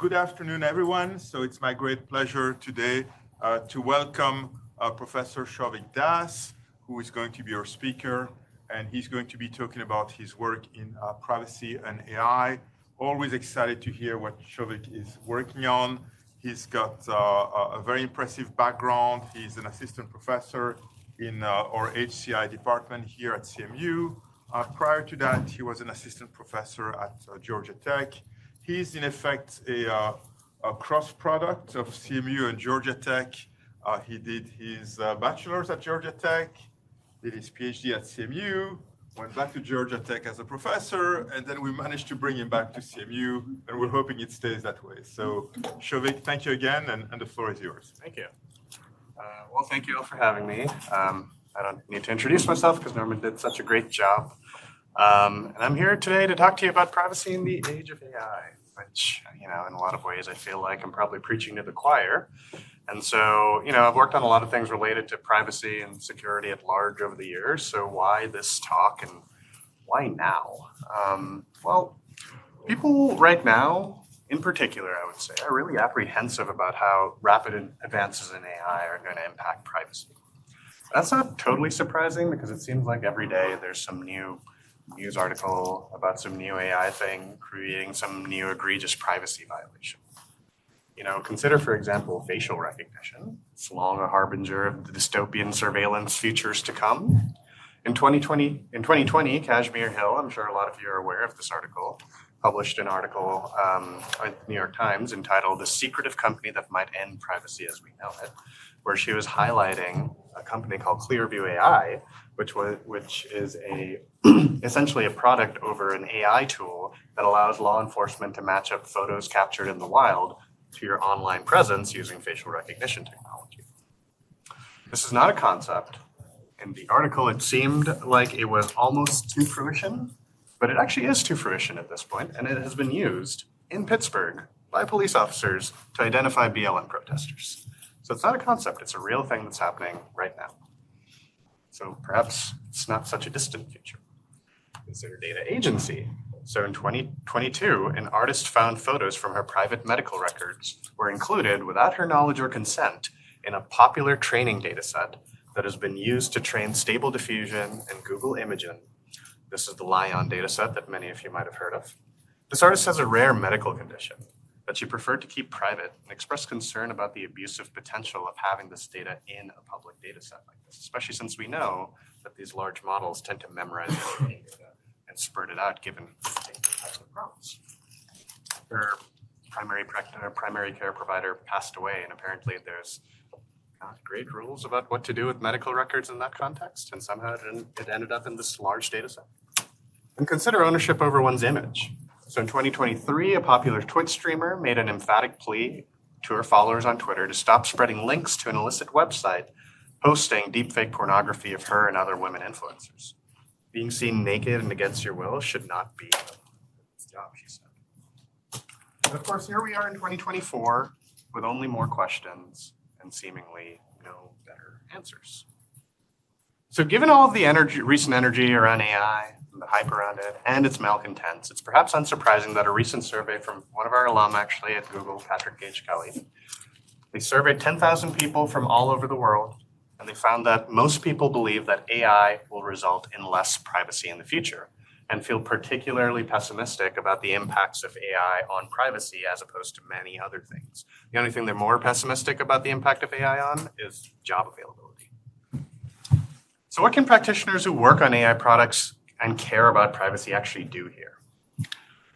Good afternoon, everyone. So it's my great pleasure today to welcome Professor Sauvik Das, who is going to be our speaker, and he's going to be talking about his work in privacy and AI. Always excited to hear what Sauvik is working on. He's got a very impressive background. He's an assistant professor in our HCI department here at CMU. Prior to that, he was an assistant professor at Georgia Tech. He's in effect a cross product of CMU and Georgia Tech. He did his bachelor's at Georgia Tech, did his PhD at CMU, went back to Georgia Tech as a professor, and then we managed to bring him back to CMU, and we're hoping it stays that way. So, Sauvik, thank you again, and the floor is yours. Thank you. Well, thank you all for having me. I don't need to introduce myself because Norman did such a great job. And I'm here today to talk to you about privacy in the age of AI, which, in a lot of ways, I feel like I'm probably preaching to the choir. And so, I've worked on a lot of things related to privacy and security at large over the years. So why this talk and why now? Well, people right now, in particular, I would say, are really apprehensive about how rapid advances in AI are going to impact privacy. That's not totally surprising because it seems like every day there's some new news article about some new AI thing creating some new egregious privacy violation. Consider, for example, facial recognition. It's long a harbinger of the dystopian surveillance futures to come. In 2020, Kashmir Hill, I'm sure a lot of you are aware of this article, published an article at the New York Times entitled "The Secretive Company That Might End Privacy as We Know It," where she was highlighting a company called Clearview AI, which is essentially a product over an AI tool that allows law enforcement to match up photos captured in the wild to your online presence using facial recognition technology. This is not a concept. In the article, it seemed like it was almost to fruition, but it actually is to fruition at this point, and it has been used in Pittsburgh by police officers to identify BLM protesters. So it's not a concept, it's a real thing that's happening right now. So perhaps it's not such a distant future. Consider data agency. So in 2022, an artist found photos from her private medical records were included without her knowledge or consent in a popular training data set that has been used to train Stable Diffusion and Google Imagen. This is the Lion data set that many of you might have heard of. This artist has a rare medical condition that she preferred to keep private and expressed concern about the abusive potential of having this data in a public data set like this, especially since we know that these large models tend to memorize data and spurt it out given types of prompts. Her primary care provider passed away, and apparently there's not great rules about what to do with medical records in that context, and somehow it ended up in this large data set. And consider ownership over one's image. So in 2023, a popular Twitch streamer made an emphatic plea to her followers on Twitter to stop spreading links to an illicit website posting deepfake pornography of her and other women influencers. Being seen naked and against your will should not be a job, she said. And of course, here we are in 2024 with only more questions and seemingly no better answers. So given all of the recent energy around AI, the hype around it, and its malcontents, it's perhaps unsurprising that a recent survey from one of our alum actually at Google, Patrick Gage Kelly, they surveyed 10,000 people from all over the world, and they found that most people believe that AI will result in less privacy in the future and feel particularly pessimistic about the impacts of AI on privacy as opposed to many other things. The only thing they're more pessimistic about the impact of AI on is job availability. So what can practitioners who work on AI products and care about privacy actually do here?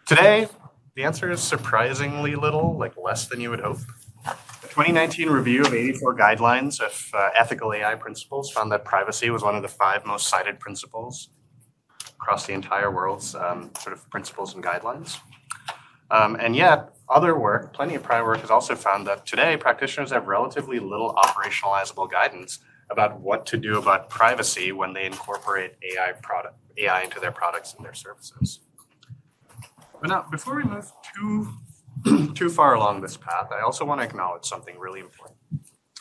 Today, the answer is surprisingly little, like less than you would hope. A 2019 review of 84 guidelines of ethical AI principles found that privacy was one of the 5 most cited principles across the entire world's sort of principles and guidelines. And yet, other work, plenty of prior work, has also found that today practitioners have relatively little operationalizable guidance about what to do about privacy when they incorporate AI into their products and their services. But now, before we move too far along this path, I also want to acknowledge something really important,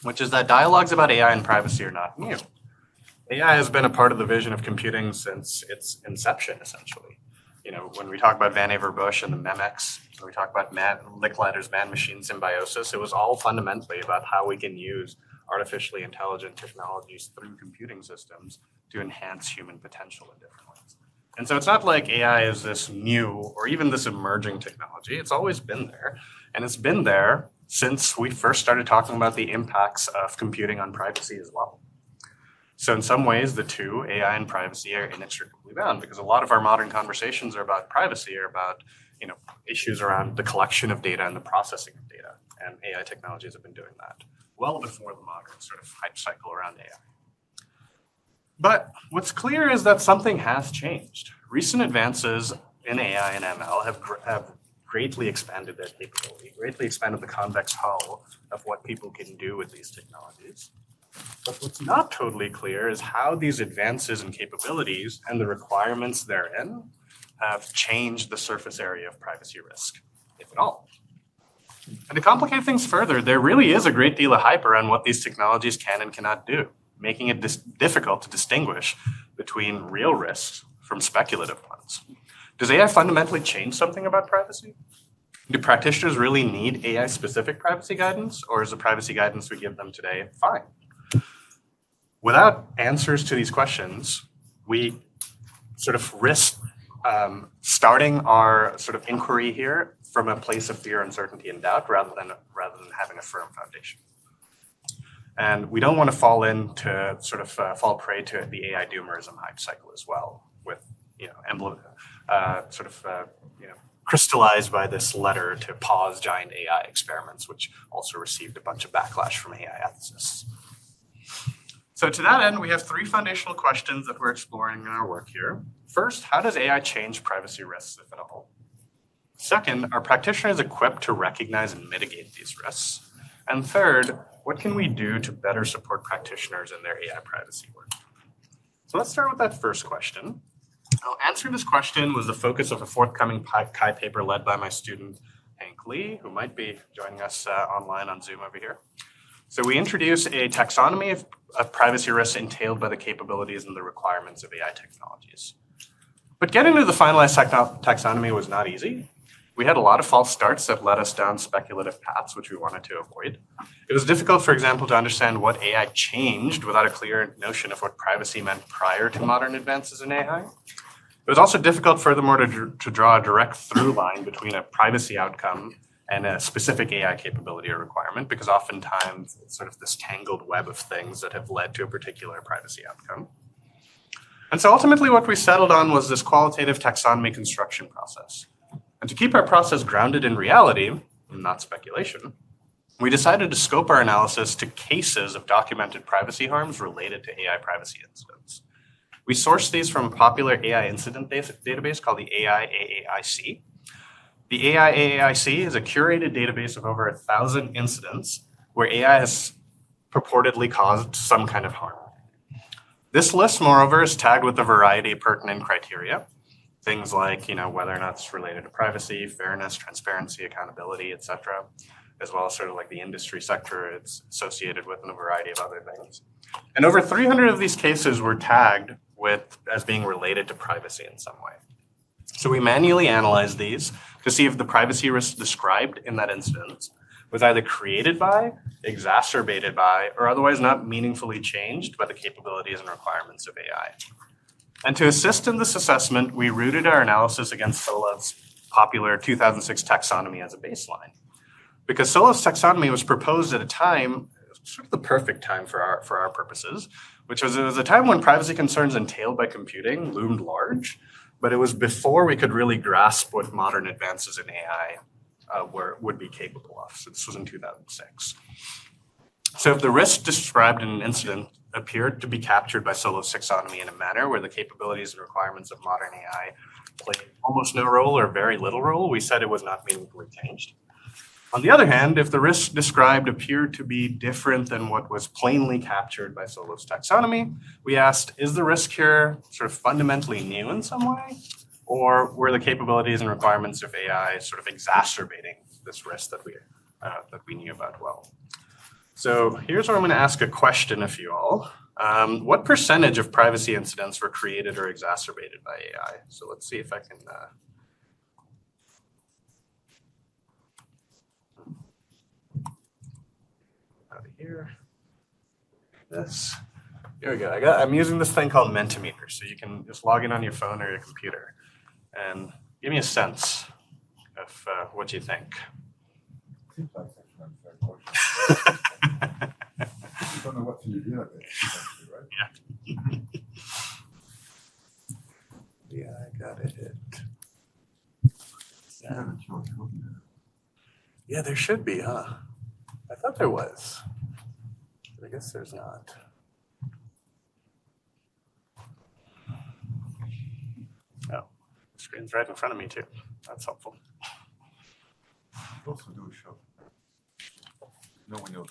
which is that dialogues about AI and privacy are not new. AI has been a part of the vision of computing since its inception, essentially. when we talk about Van Aver-Bush and the Memex, when we talk about Licklider's man-machine symbiosis, it was all fundamentally about how we can use artificially intelligent technologies through computing systems to enhance human potential in different ways. And so it's not like AI is this new or even this emerging technology. It's always been there. And it's been there since we first started talking about the impacts of computing on privacy as well. So in some ways, the two, AI and privacy, are inextricably bound, because a lot of our modern conversations are about privacy, are about issues around the collection of data and the processing of data. And AI technologies have been doing that well before the modern sort of hype cycle around AI. But what's clear is that something has changed. Recent advances in AI and ML have greatly expanded their capability, greatly expanded the convex hull of what people can do with these technologies. But what's not totally clear is how these advances in capabilities and the requirements therein have changed the surface area of privacy risk, if at all. And to complicate things further, there really is a great deal of hype around what these technologies can and cannot do, making it difficult to distinguish between real risks from speculative ones. Does AI fundamentally change something about privacy? Do practitioners really need AI-specific privacy guidance, or is the privacy guidance we give them today fine? Without answers to these questions, we sort of risk starting our sort of inquiry here from a place of fear, uncertainty, and doubt, rather than having a firm foundation. And we don't want to fall prey to the AI doomerism hype cycle as well, with crystallized by this letter to pause giant AI experiments, which also received a bunch of backlash from AI ethicists. So to that end, we have three foundational questions that we're exploring in our work here. First, how does AI change privacy risks, if at all? Second, are practitioners equipped to recognize and mitigate these risks? And third, what can we do to better support practitioners in their AI privacy work? So let's start with that first question. Answering this question was the focus of a forthcoming Chi paper led by my student, Hank Lee, who might be joining us online on Zoom over here. So we introduce a taxonomy of privacy risks entailed by the capabilities and the requirements of AI technologies. But getting to the finalized taxonomy was not easy. We had a lot of false starts that led us down speculative paths, which we wanted to avoid. It was difficult, for example, to understand what AI changed without a clear notion of what privacy meant prior to modern advances in AI. It was also difficult, furthermore, to draw a direct through line between a privacy outcome and a specific AI capability or requirement, because oftentimes it's sort of this tangled web of things that have led to a particular privacy outcome. And so ultimately what we settled on was this qualitative taxonomy construction process. And to keep our process grounded in reality, not speculation, we decided to scope our analysis to cases of documented privacy harms related to AI privacy incidents. We sourced these from a popular AI incident database called the AIAAIC. The AIAAIC is a curated database of over 1,000 incidents where AI has purportedly caused some kind of harm. This list, moreover, is tagged with a variety of pertinent criteria, things like whether or not it's related to privacy, fairness, transparency, accountability, etc., as well as sort of like the industry sector it's associated with and a variety of other things. And over 300 of these cases were tagged as being related to privacy in some way. So we manually analyzed these to see if the privacy risk described in that instance was either created by, exacerbated by, or otherwise not meaningfully changed by the capabilities and requirements of AI. And to assist in this assessment, we rooted our analysis against Solov's popular 2006 taxonomy as a baseline. Because Solov's taxonomy was proposed at a time, sort of the perfect time for our purposes, which was it was a time when privacy concerns entailed by computing loomed large, but it was before we could really grasp what modern advances in AI would be capable of. So this was in 2006. So if the risk described in an incident appeared to be captured by Solov's taxonomy in a manner where the capabilities and requirements of modern AI played almost no role or very little role, we said it was not meaningfully changed. On the other hand, if the risk described appeared to be different than what was plainly captured by Solov's taxonomy, we asked, is the risk here sort of fundamentally new in some way? Or were the capabilities and requirements of AI sort of exacerbating this risk that we knew about well? So here's where I'm going to ask a question of you all. What percentage of privacy incidents were created or exacerbated by AI? So let's see if I can. Out of here. This. Here we go. I'm using this thing called Mentimeter, so you can just log in on your phone or your computer, and give me a sense of what you think. Seems like such an unfair question. You don't know what to do with it, right? Yeah, I got it. Yeah, there should be, huh? I thought there was. But I guess there's not. Oh, the screen's right in front of me too. That's helpful. Also do a show. No one knows.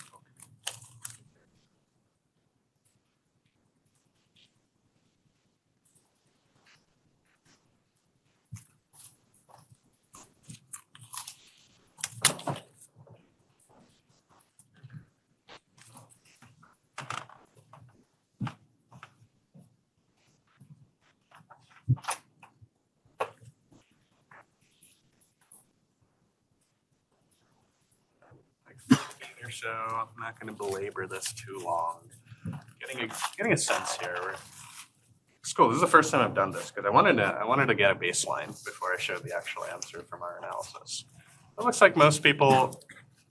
So I'm not going to belabor this too long. Getting a sense here. It's cool. This is the first time I've done this because I wanted to get a baseline before I showed the actual answer from our analysis. It looks like most people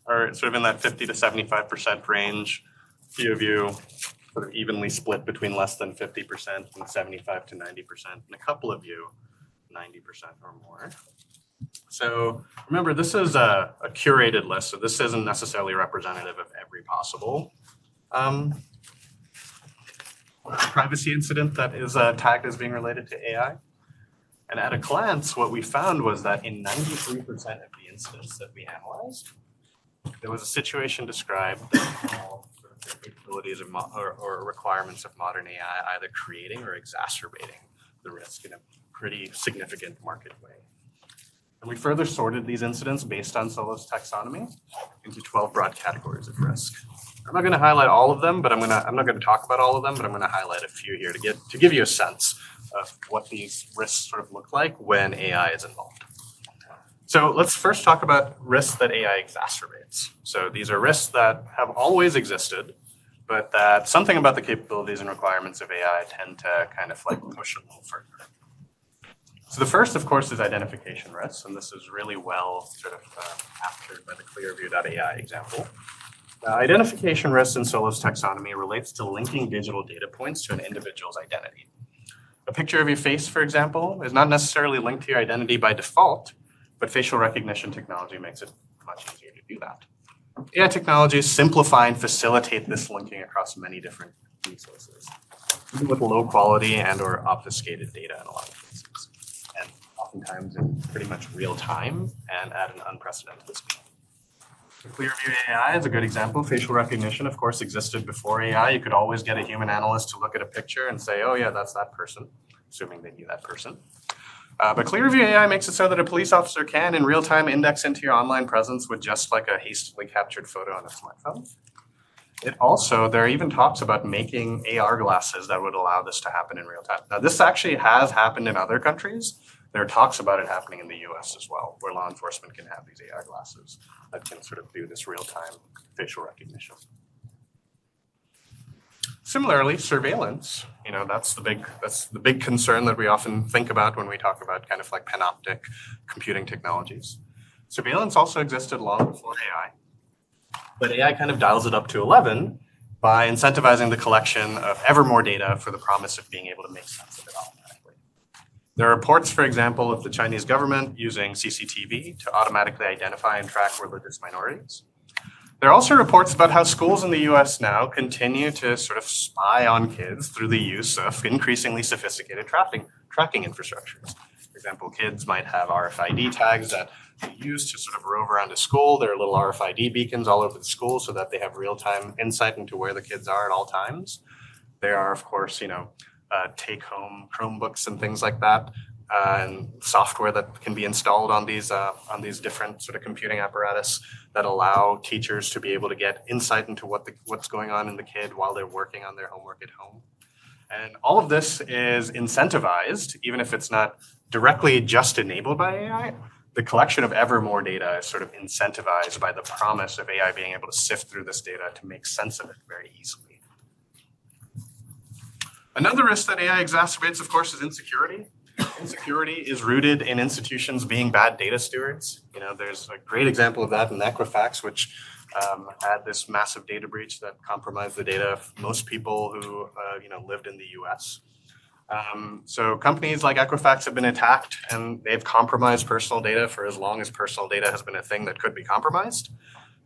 are sort of in that 50 to 75% range. A few of you sort of evenly split between less than 50% and 75 to 90%, and a couple of you 90% or more. So remember, this is a curated list, so this isn't necessarily representative of every possible privacy incident that is tagged as being related to AI. And at a glance, what we found was that in 93% of the incidents that we analyzed, there was a situation described that all sort of the capabilities or requirements of modern AI either creating or exacerbating the risk in a pretty significant market way. And we further sorted these incidents based on Solo's taxonomy into 12 broad categories of risk. I'm not going to highlight all of them, but I'm not going to talk about all of them, but I'm going to highlight a few here to give you a sense of what these risks sort of look like when AI is involved. So let's first talk about risks that AI exacerbates. So these are risks that have always existed, but that something about the capabilities and requirements of AI tend to kind of like push a little further. So the first, of course, is identification risks, and this is really well sort of captured by the Clearview.ai example. Identification risks in Solo's taxonomy relates to linking digital data points to an individual's identity. A picture of your face, for example, is not necessarily linked to your identity by default, but facial recognition technology makes it much easier to do that. AI technologies simplify and facilitate this linking across many different resources, even with low quality and or obfuscated data in a lot of cases, and oftentimes in pretty much real time and at an unprecedented speed. Clearview AI is a good example. Facial recognition, of course, existed before AI. You could always get a human analyst to look at a picture and say, oh yeah, that's that person, assuming they knew that person. But Clearview AI makes it so that a police officer can, in real time, index into your online presence with just like a hastily captured photo on a smartphone. There are even talks about making AR glasses that would allow this to happen in real time. Now, this actually has happened in other countries. There are talks about it happening in the US as well, where law enforcement can have these AR glasses that can sort of do this real-time facial recognition. Similarly, surveillance, that's the big concern that we often think about when we talk about kind of like panoptic computing technologies. Surveillance also existed long before AI, but AI kind of dials it up to 11 by incentivizing the collection of ever more data for the promise of being able to make sense of it all. There are reports, for example, of the Chinese government using CCTV to automatically identify and track religious minorities. There are also reports about how schools in the US now continue to sort of spy on kids through the use of increasingly sophisticated tracking infrastructures. For example, kids might have RFID tags that they use to sort of rove around a school. There are little RFID beacons all over the school so that they have real-time insight into where the kids are at all times. There are, of course, take-home Chromebooks and things like that and software that can be installed on these different sort of computing apparatus that allow teachers to be able to get insight into what's going on in the kid while they're working on their homework at home. And all of this is incentivized, even if it's not directly just enabled by AI. The collection of ever more data is sort of incentivized by the promise of AI being able to sift through this data to make sense of it very easily. Another risk that AI exacerbates, of course, is insecurity. Insecurity is rooted in institutions being bad data stewards. There's a great example of that in Equifax, which had this massive data breach that compromised the data of most people who lived in the US. So companies like Equifax have been attacked, and they've compromised personal data for as long as personal data has been a thing that could be compromised.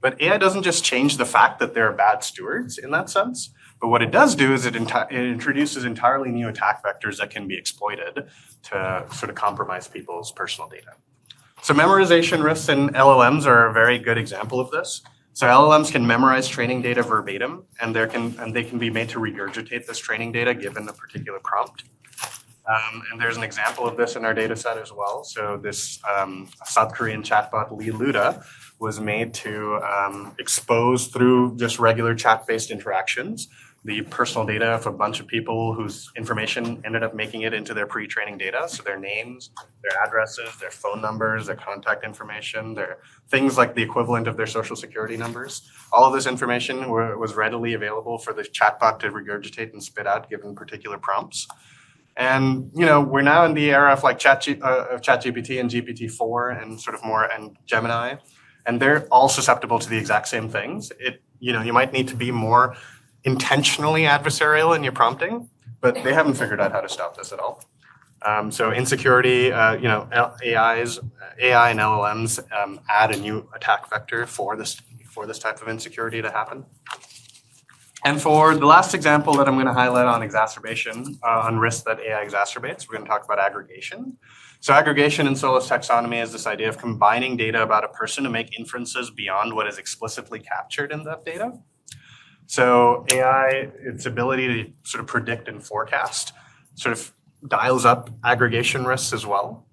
But AI doesn't just change the fact that they're bad stewards in that sense, but what it does do is it introduces entirely new attack vectors that can be exploited to sort of compromise people's personal data. So memorization risks in LLMs are a very good example of this. So LLMs can memorize training data verbatim, and they can be made to regurgitate this training data given a particular prompt. And there's an example of this in our data set as well. So this South Korean chatbot, Lee Luda, was made to expose through just regular chat-based interactions the personal data of a bunch of people whose information ended up making it into their pre-training data. So their names, their addresses, their phone numbers, their contact information, their things like the equivalent of their social security numbers. All of this information was readily available for the chatbot to regurgitate and spit out given particular prompts. And we're now in the era of like ChatGPT and GPT-4 and sort of more and Gemini, and they're all susceptible to the exact same things. You might need to be more intentionally adversarial in your prompting, but they haven't figured out how to stop this at all. So insecurity, AI and LLMs add a new attack vector for this type of insecurity to happen. And for the last example that I'm going to highlight on exacerbation, on risk that AI exacerbates, we're going to talk about aggregation. So aggregation in Solow's taxonomy is this idea of combining data about a person to make inferences beyond what is explicitly captured in that data. So AI, its ability to sort of predict and forecast, sort of dials up aggregation risks as well.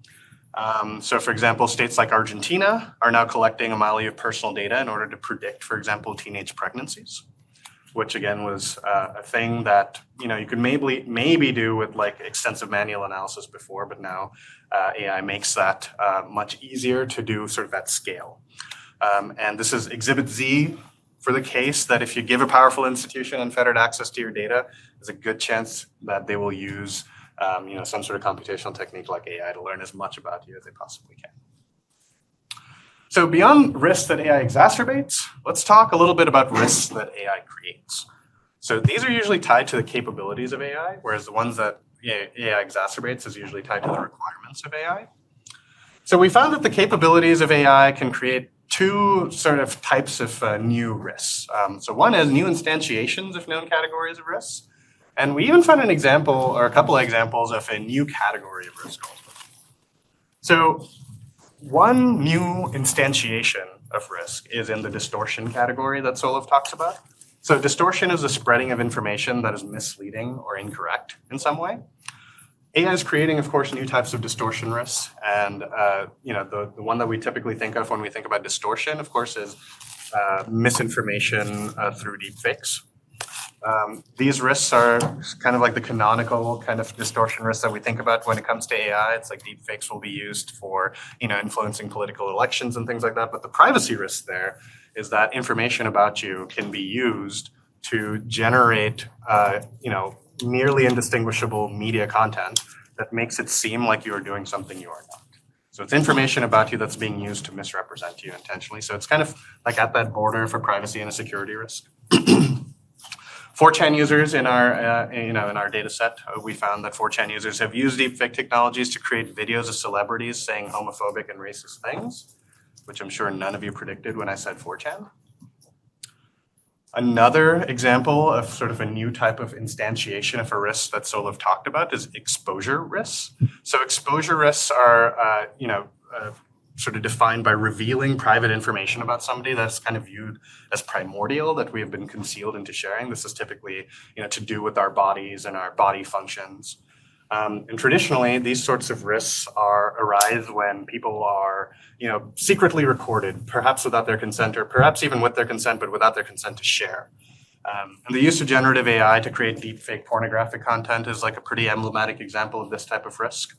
So for example, states like Argentina are now collecting a mile of personal data in order to predict, for example, teenage pregnancies, which again was a thing that you could maybe do with like extensive manual analysis before, but now AI makes that much easier to do sort of at scale. And this is Exhibit Z for the case that if you give a powerful institution unfettered access to your data, there's a good chance that they will use some sort of computational technique like AI to learn as much about you as they possibly can. So beyond risks that AI exacerbates, let's talk a little bit about risks that AI creates. So these are usually tied to the capabilities of AI, whereas the ones that AI exacerbates is usually tied to the requirements of AI. So we found that the capabilities of AI can create two sort of types of new risks. So one is new instantiations of known categories of risks. And we even found an example or a couple of examples of a new category of risk also. So one new instantiation of risk is in the distortion category that Solov talks about. So distortion is the spreading of information that is misleading or incorrect in some way. AI is creating, of course, new types of distortion risks. And the one that we typically think of when we think about distortion, of course, is misinformation through deepfakes. These risks are kind of like the canonical kind of distortion risks that we think about when it comes to AI. It's like deepfakes will be used for influencing political elections and things like that. But the privacy risk there is that information about you can be used to generate nearly indistinguishable media content that makes it seem like you are doing something you are not. So it's information about you that's being used to misrepresent you intentionally. So it's kind of like at that border for privacy and a security risk. 4chan users in our data set, we found that 4chan users have used deepfake technologies to create videos of celebrities saying homophobic and racist things, which I'm sure none of you predicted when I said 4chan. Another example of sort of a new type of instantiation of a risk that Solov talked about is exposure risks. So exposure risks are, sort of defined by revealing private information about somebody that's kind of viewed as primordial, that we have been concealed into sharing. This is typically, to do with our bodies and our body functions. And traditionally, these sorts of risks arise when people are, secretly recorded, perhaps without their consent, or perhaps even with their consent, but without their consent to share. And the use of generative AI to create deepfake pornographic content is like a pretty emblematic example of this type of risk.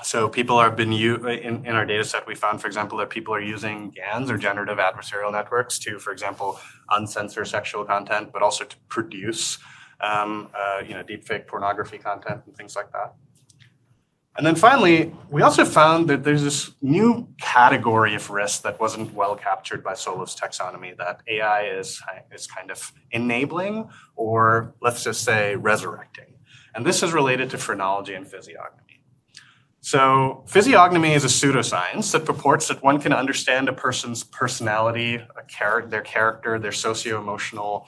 So people have been in our data set, we found, for example, that people are using GANs or generative adversarial networks to, for example, uncensor sexual content, but also to produce deepfake pornography content and things like that. And then finally, we also found that there's this new category of risk that wasn't well captured by Solov's taxonomy, that AI is kind of enabling, or let's just say resurrecting. And this is related to phrenology and physiognomy. So physiognomy is a pseudoscience that purports that one can understand a person's personality, their character, their socio-emotional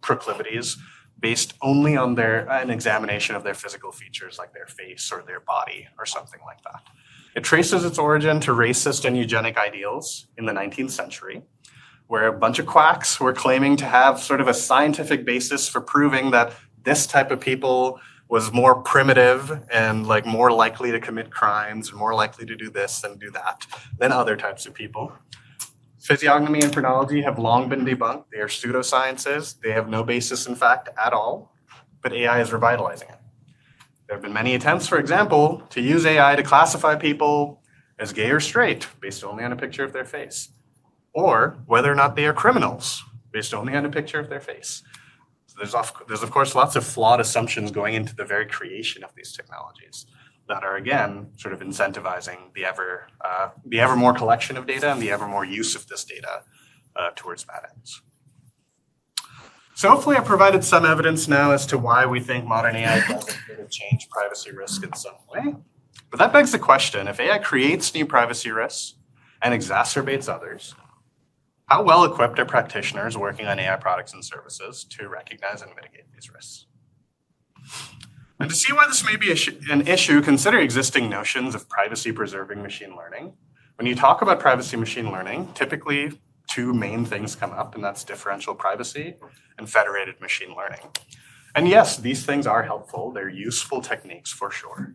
proclivities based only on an examination of their physical features, like their face or their body or something like that. It traces its origin to racist and eugenic ideals in the 19th century, where a bunch of quacks were claiming to have sort of a scientific basis for proving that this type of people was more primitive and like more likely to commit crimes and more likely to do this and do that than other types of people. Physiognomy and phrenology have long been debunked. They are pseudosciences. They have no basis in fact at all, but AI is revitalizing it. There have been many attempts, for example, to use AI to classify people as gay or straight based only on a picture of their face, or whether or not they are criminals based only on a picture of their face. There's of course lots of flawed assumptions going into the very creation of these technologies that are, again, sort of incentivizing the ever more collection of data and the ever more use of this data towards bad ends. So hopefully I've provided some evidence now as to why we think modern AI doesn't change privacy risk in some way. But that begs the question, if AI creates new privacy risks and exacerbates others, how well equipped are practitioners working on AI products and services to recognize and mitigate these risks? And to see why this may be an issue, consider existing notions of privacy-preserving machine learning. When you talk about privacy machine learning, typically two main things come up, and that's differential privacy and federated machine learning. And yes, these things are helpful. They're useful techniques for sure.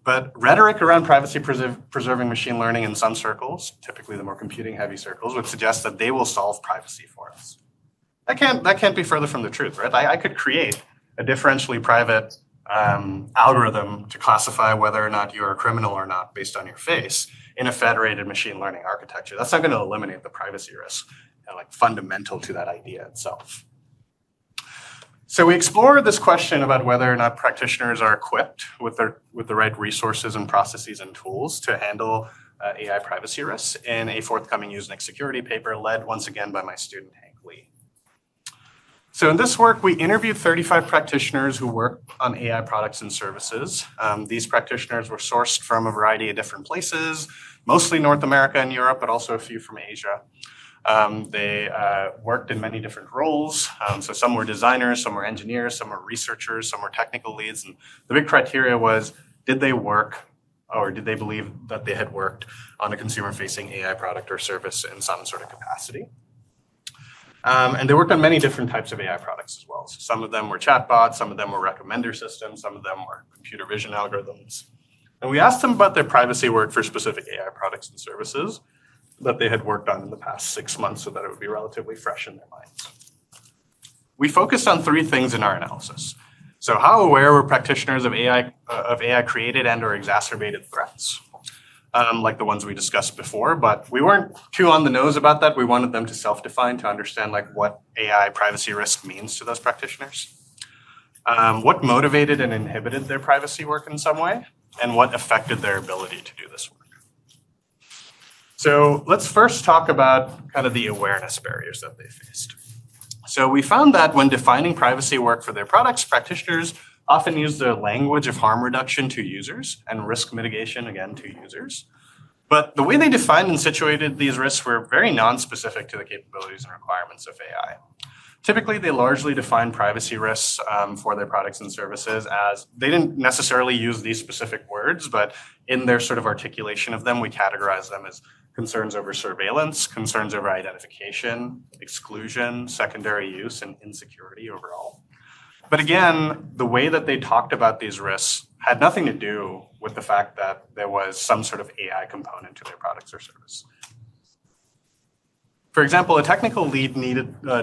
But rhetoric around privacy-preserving machine learning in some circles, typically the more computing-heavy circles, would suggest that they will solve privacy for us. That can't be further from the truth, right? I could create a differentially private algorithm to classify whether or not you're a criminal or not based on your face in a federated machine learning architecture. That's not going to eliminate the privacy risk, fundamental to that idea itself. So we explored this question about whether or not practitioners are equipped with the right resources and processes and tools to handle AI privacy risks in a forthcoming Usenet security paper led once again by my student, Hank Lee. So in this work, we interviewed 35 practitioners who work on AI products and services. These practitioners were sourced from a variety of different places, mostly North America and Europe, but also a few from Asia. They worked in many different roles. So some were designers, some were engineers, some were researchers, some were technical leads. And the big criteria was, did they work or did they believe that they had worked on a consumer-facing AI product or service in some sort of capacity? And they worked on many different types of AI products as well. So some of them were chatbots, some of them were recommender systems, some of them were computer vision algorithms. And we asked them about their privacy work for specific AI products and services that they had worked on in the past 6 months so that it would be relatively fresh in their minds. We focused on three things in our analysis. So how aware were practitioners of AI created and or exacerbated threats, like the ones we discussed before, but we weren't too on the nose about that. We wanted them to self-define to understand what AI privacy risk means to those practitioners. What motivated and inhibited their privacy work in some way, and what affected their ability to do this work. So let's first talk about kind of the awareness barriers that they faced. So we found that when defining privacy work for their products, practitioners often use the language of harm reduction to users and risk mitigation, again, to users. But the way they defined and situated these risks were very non-specific to the capabilities and requirements of AI. Typically, they largely define privacy risks for their products and services as, they didn't necessarily use these specific words, but in their sort of articulation of them, we categorize them as concerns over surveillance, concerns over identification, exclusion, secondary use, and insecurity overall. But again, the way that they talked about these risks had nothing to do with the fact that there was some sort of AI component to their products or service. For example, a technical lead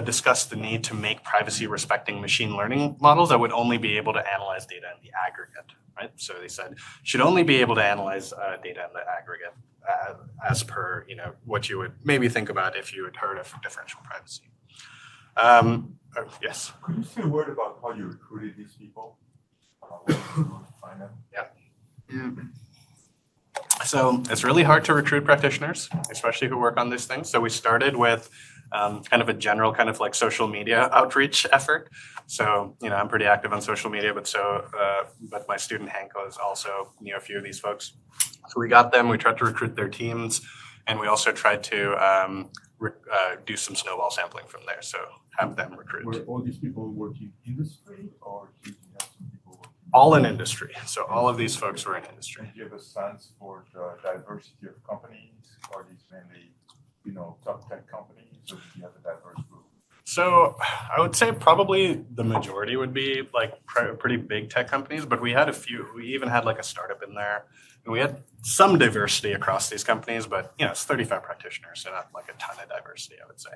discussed the need to make privacy-respecting machine learning models that would only be able to analyze data in the aggregate, right? So they said should only be able to analyze data in the aggregate as per what you would maybe think about if you had heard of differential privacy. Yes. Could you say a word about how you recruited these people? Where did you find them? Yeah. So it's really hard to recruit practitioners, especially who work on these things. So we started with kind of a general kind of like social media outreach effort. So I'm pretty active on social media, but my student Hank was also knew a few of these folks. So we got them. We tried to recruit their teams, and we also tried to do some snowball sampling from there. So have them recruit. Were all these people working in industry, or did you have some people working? All in industry. So all of these folks were in industry. Do you have a sense for the diversity of companies? Are these mainly, top tech companies, or do you have a diverse group? So I would say probably the majority would be like pretty big tech companies, but we had a few. We even had like a startup in there, and we had some diversity across these companies. But it's 35 practitioners, so not like a ton of diversity, I would say.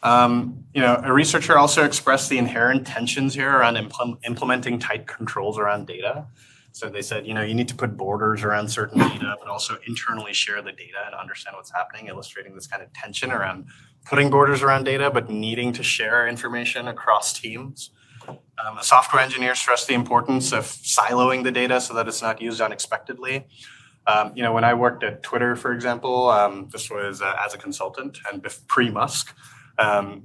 A researcher also expressed the inherent tensions here around implementing tight controls around data. So they said, you need to put borders around certain data, but also internally share the data and understand what's happening, illustrating this kind of tension around putting borders around data, but needing to share information across teams. Software engineers stressed the importance of siloing the data so that it's not used unexpectedly. When I worked at Twitter, for example, this was as a consultant and pre-Musk.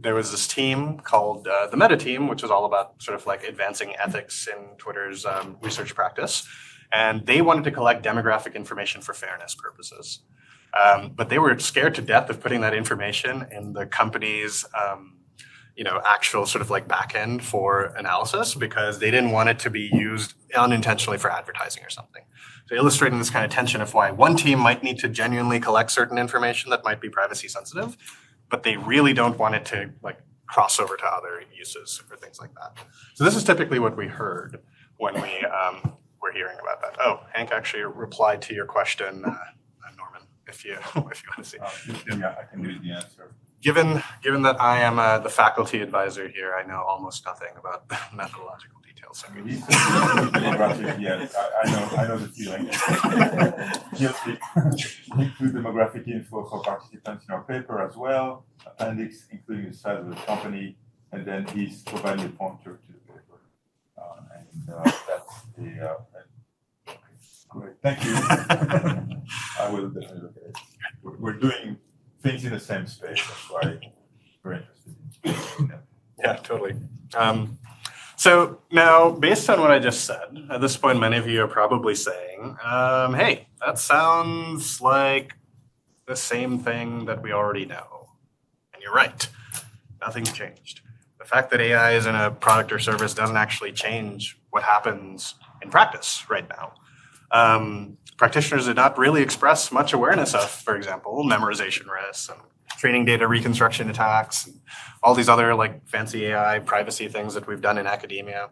There was this team called the Meta team, which was all about sort of like advancing ethics in Twitter's research practice. And they wanted to collect demographic information for fairness purposes. But they were scared to death of putting that information in the company's actual sort of like backend for analysis because they didn't want it to be used unintentionally for advertising or something. So illustrating this kind of tension of why one team might need to genuinely collect certain information that might be privacy sensitive, but they really don't want it to like cross over to other uses or things like that. So this is typically what we heard when we were hearing about that. Oh, Hank actually replied to your question, Norman, if you want to see. Yeah, I can read the answer. Given that I am the faculty advisor here, I know almost nothing about the methodological details. I know the feeling. Include demographic info for participants in our paper as well, appendix including the size of the company, and then he's providing a pointer to the paper. That's the great. Thank you. I will definitely look at it. We're doing things in the same space. That's why we're interested in them. Yeah, totally. So now, based on what I just said, at this point, many of you are probably saying, hey, that sounds like the same thing that we already know. And you're right. Nothing's changed. The fact that AI is in a product or service doesn't actually change what happens in practice right now. Practitioners did not really express much awareness of, for example, memorization risks and training data reconstruction attacks, and all these other like fancy AI privacy things that we've done in academia.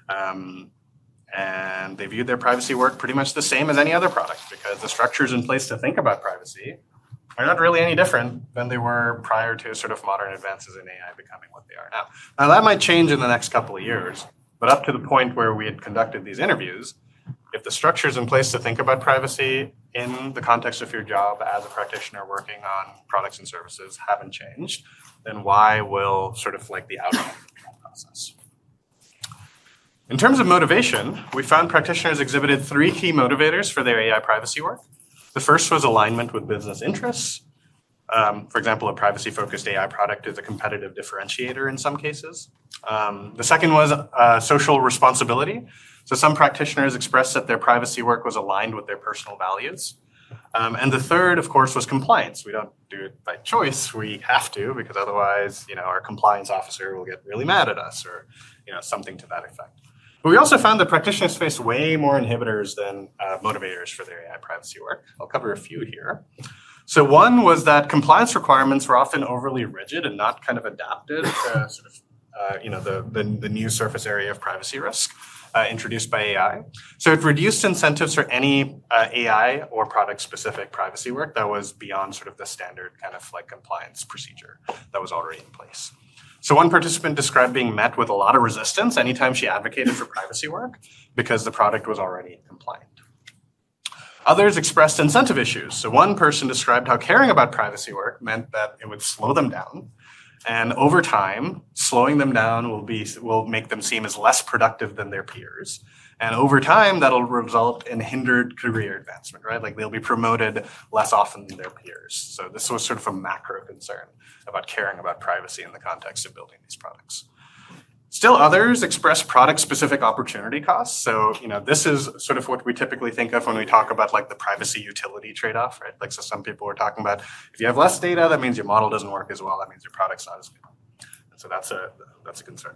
And they viewed their privacy work pretty much the same as any other product because the structures in place to think about privacy are not really any different than they were prior to sort of modern advances in AI becoming what they are now. Now that might change in the next couple of years, but up to the point where we had conducted these interviews, if the structures in place to think about privacy in the context of your job as a practitioner working on products and services haven't changed, then why will sort of like the outcome of the process? In terms of motivation, we found practitioners exhibited 3 key motivators for their AI privacy work. The first was alignment with business interests. For example, a privacy-focused AI product is a competitive differentiator in some cases. The second was social responsibility. So some practitioners expressed that their privacy work was aligned with their personal values. And the third, of course, was compliance. We don't do it by choice. We have to, because otherwise, our compliance officer will get really mad at us or, something to that effect. But we also found that practitioners faced way more inhibitors than motivators for their AI privacy work. I'll cover a few here. So one was that compliance requirements were often overly rigid and not kind of adapted to sort of the new surface area of privacy risk introduced by AI. So it reduced incentives for any AI or product-specific privacy work that was beyond sort of the standard kind of like compliance procedure that was already in place. So one participant described being met with a lot of resistance anytime she advocated for privacy work because the product was already compliant. Others expressed incentive issues. So one person described how caring about privacy work meant that it would slow them down. And over time, slowing them down will make them seem as less productive than their peers. And over time, that'll result in hindered career advancement, right? Like they'll be promoted less often than their peers. So this was sort of a macro concern about caring about privacy in the context of building these products. Still others express product-specific opportunity costs. So, this is sort of what we typically think of when we talk about like the privacy utility trade-off, right? Like, so some people are talking about if you have less data, that means your model doesn't work as well. That means your product's not as good. And so that's a concern.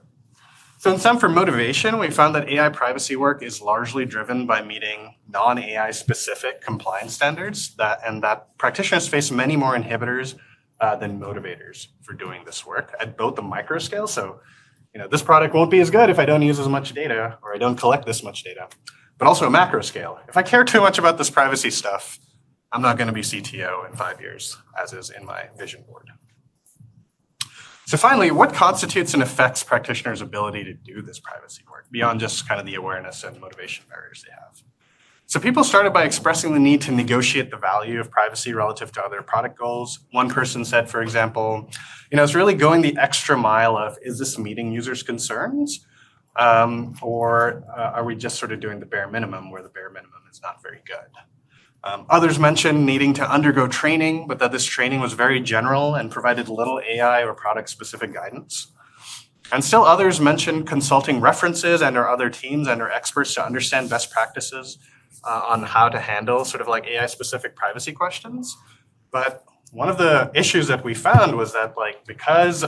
So in sum, for motivation, we found that AI privacy work is largely driven by meeting non-AI specific compliance standards and that practitioners face many more inhibitors than motivators for doing this work at both the micro scale. So this product won't be as good if I don't use as much data or I don't collect this much data, but also a macro scale. If I care too much about this privacy stuff, I'm not going to be CTO in 5 years, as is in my vision board. So finally, what constitutes and affects practitioners' ability to do this privacy work beyond just kind of the awareness and motivation barriers they have? So people started by expressing the need to negotiate the value of privacy relative to other product goals. One person said, for example, it's really going the extra mile of, is this meeting users' concerns? Or are we just sort of doing the bare minimum where the bare minimum is not very good? Others mentioned needing to undergo training, but that this training was very general and provided little AI or product-specific guidance. And still others mentioned consulting references and or other teams and or experts to understand best practices on how to handle sort of like AI-specific privacy questions. But one of the issues that we found was that like because,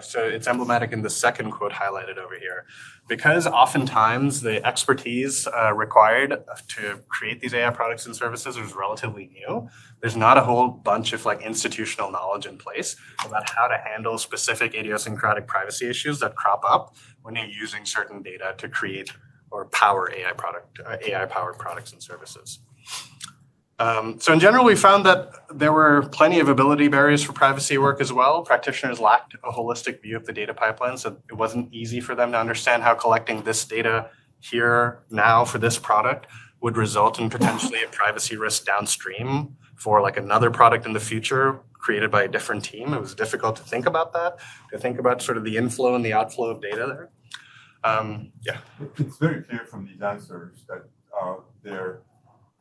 so it's emblematic in the second quote highlighted over here, because oftentimes the expertise required to create these AI products and services is relatively new. There's not a whole bunch of like institutional knowledge in place about how to handle specific idiosyncratic privacy issues that crop up when you're using certain data to create or power AI-powered products and services. So in general, we found that there were plenty of ability barriers for privacy work as well. Practitioners lacked a holistic view of the data pipeline, so it wasn't easy for them to understand how collecting this data here now for this product would result in potentially a privacy risk downstream for like another product in the future created by a different team. It was difficult to think about that, to think about sort of the inflow and the outflow of data there. It's very clear from these answers that they're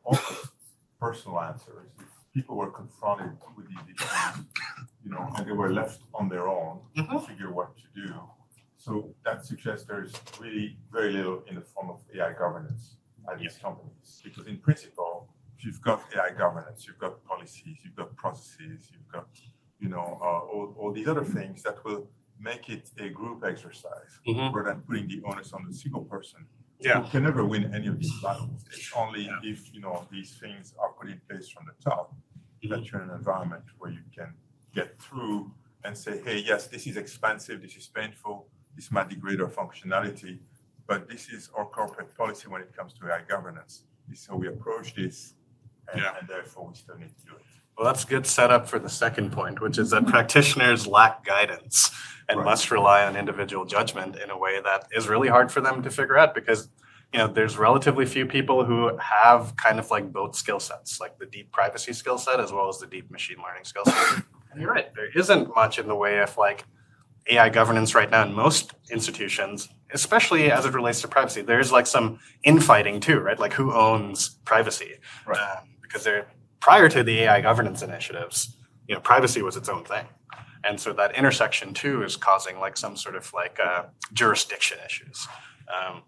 almost personal answers. If people were confronted with these issues, and they were left on their own to figure what to do. So that suggests there's really very little in the form of AI governance at these companies. Because in principle, if you've got AI governance, you've got policies, you've got processes, you've got all these other things that will make it a group exercise rather than putting the onus on the single person. You can never win any of these battles. It's only if these things are put in place from the top that you're in an environment where you can get through and say, hey, yes, this is expensive, this is painful, this might degrade our functionality, but this is our corporate policy when it comes to AI governance. This is how we approach this, and therefore we still need to do it. Well, that's a good setup for the second point, which is that practitioners lack guidance and must rely on individual judgment in a way that is really hard for them to figure out because, there's relatively few people who have kind of like both skill sets, like the deep privacy skill set as well as the deep machine learning skill set. And you're right, there isn't much in the way of like AI governance right now in most institutions, especially as it relates to privacy. There's like some infighting too, right? Like who owns privacy? Because prior to the AI governance initiatives, privacy was its own thing. And so that intersection too is causing like some sort of like jurisdiction issues,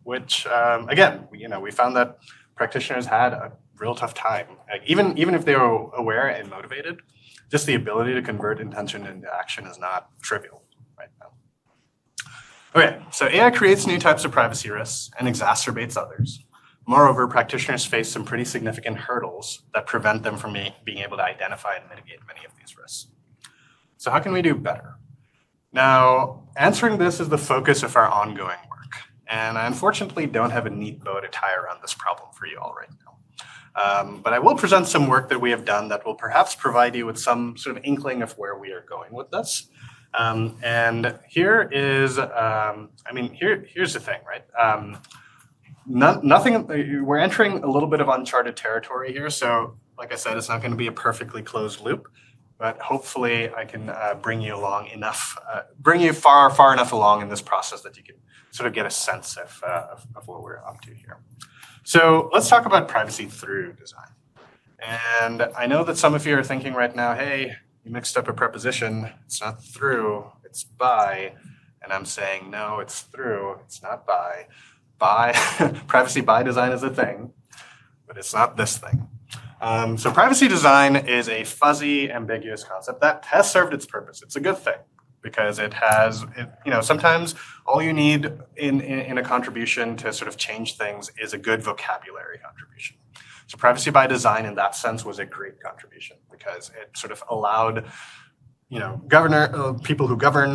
which again, we found that practitioners had a real tough time. Like even if they were aware and motivated, just the ability to convert intention into action is not trivial right now. Okay, so AI creates new types of privacy risks and exacerbates others. Moreover, practitioners face some pretty significant hurdles that prevent them from being able to identify and mitigate many of these risks. So how can we do better? Now, answering this is the focus of our ongoing work, and I unfortunately don't have a neat bow to tie around this problem for you all right now. But I will present some work that we have done that will perhaps provide you with some sort of inkling of where we are going with this. And here is, here's the thing, right? We're entering a little bit of uncharted territory here. So like I said, it's not going to be a perfectly closed loop, but hopefully I can bring you along enough, bring you far enough along in this process that you can sort of get a sense of what we're up to here. So let's talk about privacy through design. And I know that some of you are thinking right now, hey, you mixed up a preposition. It's not through, it's by. And I'm saying, no, it's through, it's not by. By, privacy by design is a thing, but it's not this thing. So privacy design is a fuzzy, ambiguous concept that has served its purpose. It's a good thing because sometimes all you need in a contribution to sort of change things is a good vocabulary contribution. So privacy by design in that sense was a great contribution because it sort of allowed, people who govern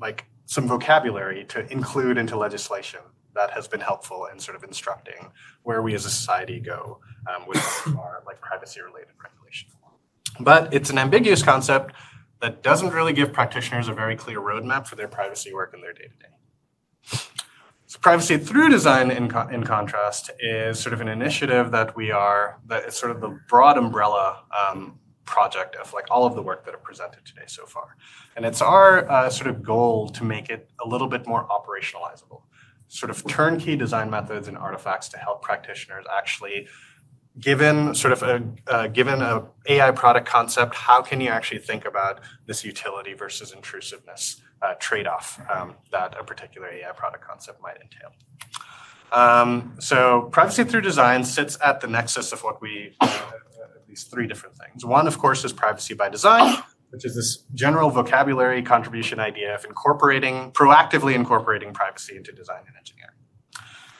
like some vocabulary to include into legislation that has been helpful in sort of instructing where we as a society go with our like privacy-related regulation. But it's an ambiguous concept that doesn't really give practitioners a very clear roadmap for their privacy work in their day-to-day. So privacy through design, in contrast, is sort of an initiative that is sort of the broad umbrella project of like all of the work that I've presented today so far. And it's our sort of goal to make it a little bit more operationalizable. Sort of turnkey design methods and artifacts to help practitioners actually, given a AI product concept, how can you actually think about this utility versus intrusiveness trade-off that a particular AI product concept might entail. So privacy through design sits at the nexus of these three different things. One, of course, is privacy by design, which is this general vocabulary contribution idea of proactively incorporating privacy into design and engineering.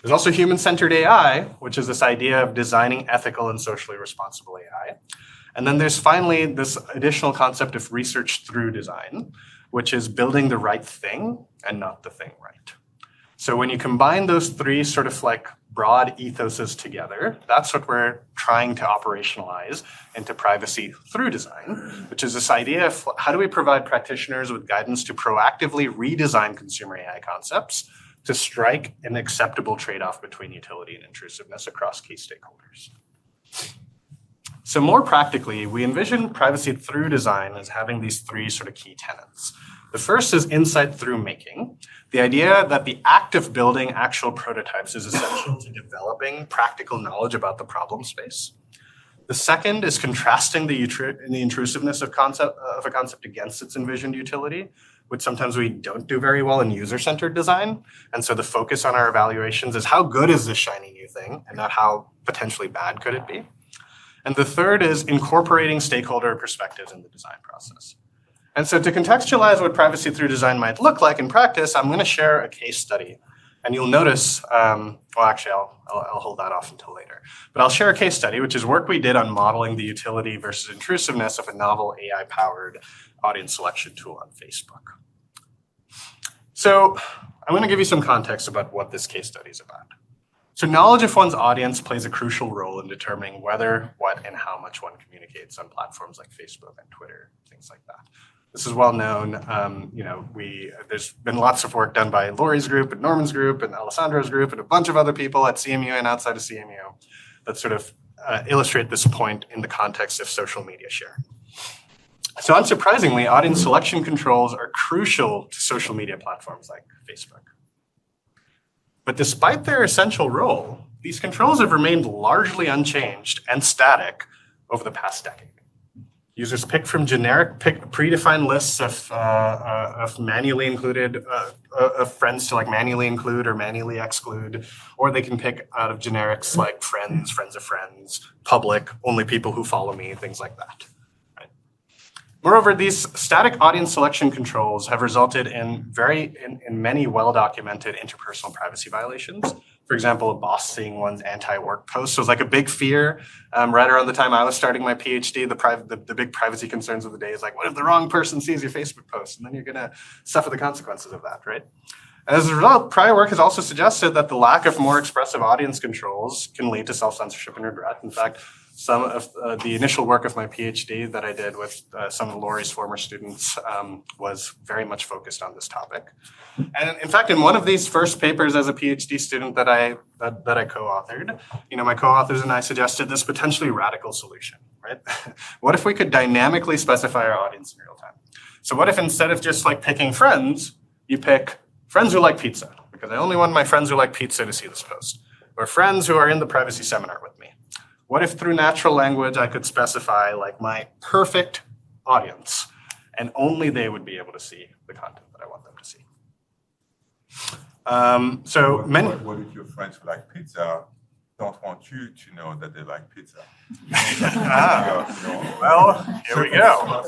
There's also human-centered AI, which is this idea of designing ethical and socially responsible AI. And then there's finally this additional concept of research through design, which is building the right thing and not the thing right. So when you combine those three sort of like broad ethoses together, that's what we're trying to operationalize into privacy through design, which is this idea of how do we provide practitioners with guidance to proactively redesign consumer AI concepts to strike an acceptable trade-off between utility and intrusiveness across key stakeholders. So more practically, we envision privacy through design as having these three sort of key tenets. The first is insight through making. The idea that the act of building actual prototypes is essential to developing practical knowledge about the problem space. The second is contrasting the intrusiveness of a concept against its envisioned utility, which sometimes we don't do very well in user-centered design. And so the focus on our evaluations is how good is this shiny new thing and not how potentially bad could it be. And the third is incorporating stakeholder perspectives in the design process. And so to contextualize what privacy through design might look like in practice, I'm going to share a case study. And you'll notice, I'll hold that off until later. But I'll share a case study, which is work we did on modeling the utility versus intrusiveness of a novel AI-powered audience selection tool on Facebook. So I'm going to give you some context about what this case study is about. So knowledge of one's audience plays a crucial role in determining whether, what, and how much one communicates on platforms like Facebook and Twitter, things like that. This is well known. There's been lots of work done by Lori's group and Norman's group and Alessandro's group and a bunch of other people at CMU and outside of CMU that sort of illustrate this point in the context of social media sharing. So unsurprisingly, audience selection controls are crucial to social media platforms like Facebook. But despite their essential role, these controls have remained largely unchanged and static over the past decade. Users pick from predefined lists of manually included of friends to like manually include or manually exclude, or they can pick out of generics like friends, friends of friends, public, only people who follow me, things like that. Right? Moreover, these static audience selection controls have resulted in many well-documented interpersonal privacy violations For example, a boss seeing one's anti-work post was like a big fear right around the time I was starting my PhD. The big privacy concerns of the day is like, what if the wrong person sees your Facebook post? And then you're going to suffer the consequences of that, right? As a result, prior work has also suggested that the lack of more expressive audience controls can lead to self-censorship and regret. In fact, some of the initial work of my PhD that I did with some of Laurie's former students was very much focused on this topic. And in fact, in one of these first papers as a PhD student that I co-authored, my co-authors and I suggested this potentially radical solution, right? What if we could dynamically specify our audience in real time? So what if instead of just like picking friends, you pick friends who like pizza, because I only want my friends who like pizza to see this post, or friends who are in the privacy seminar with me. What if through natural language I could specify like my perfect audience, and only they would be able to see the content that I want them to see? What if your friends who like pizza don't want you to know that they like pizza? Well, here we go.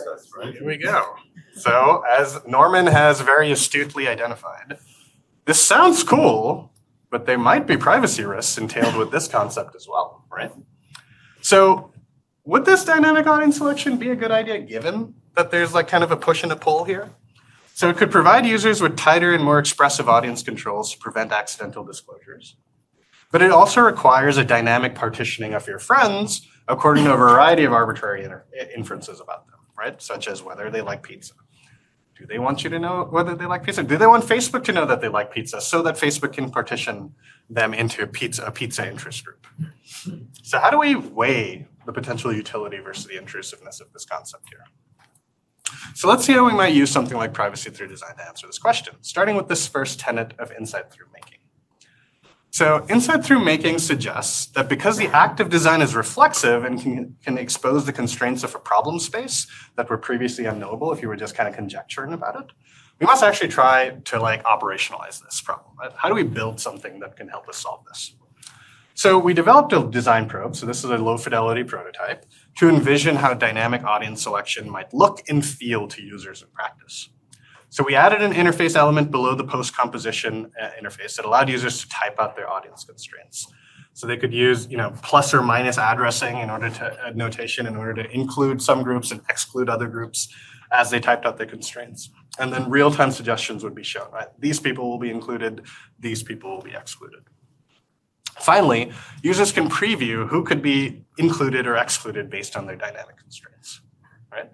Here we go. So, as Norman has very astutely identified, this sounds cool, but there might be privacy risks entailed with this concept as well, right? So, would this dynamic audience selection be a good idea given that there's like kind of a push and a pull here? So it could provide users with tighter and more expressive audience controls to prevent accidental disclosures. But it also requires a dynamic partitioning of your friends according to a variety of arbitrary inferences about them, right? Such as whether they like pizza. Do they want you to know whether they like pizza? Do they want Facebook to know that they like pizza so that Facebook can partition them into a pizza interest group? So how do we weigh the potential utility versus the intrusiveness of this concept here? So let's see how we might use something like privacy through design to answer this question, starting with this first tenet of insight through making. So insight through making suggests that because the act of design is reflexive and can expose the constraints of a problem space that were previously unknowable if you were just kind of conjecturing about it, we must actually try to like operationalize this problem. Right? How do we build something that can help us solve this? So we developed a design probe, so this is a low fidelity prototype, to envision how dynamic audience selection might look and feel to users in practice. So we added an interface element below the post composition interface that allowed users to type out their audience constraints. So they could use, plus or minus addressing in order to notation in order to include some groups and exclude other groups as they typed out their constraints. And then real-time suggestions would be shown, right? These people will be included, these people will be excluded. Finally, users can preview who could be included or excluded based on their dynamic constraints, right?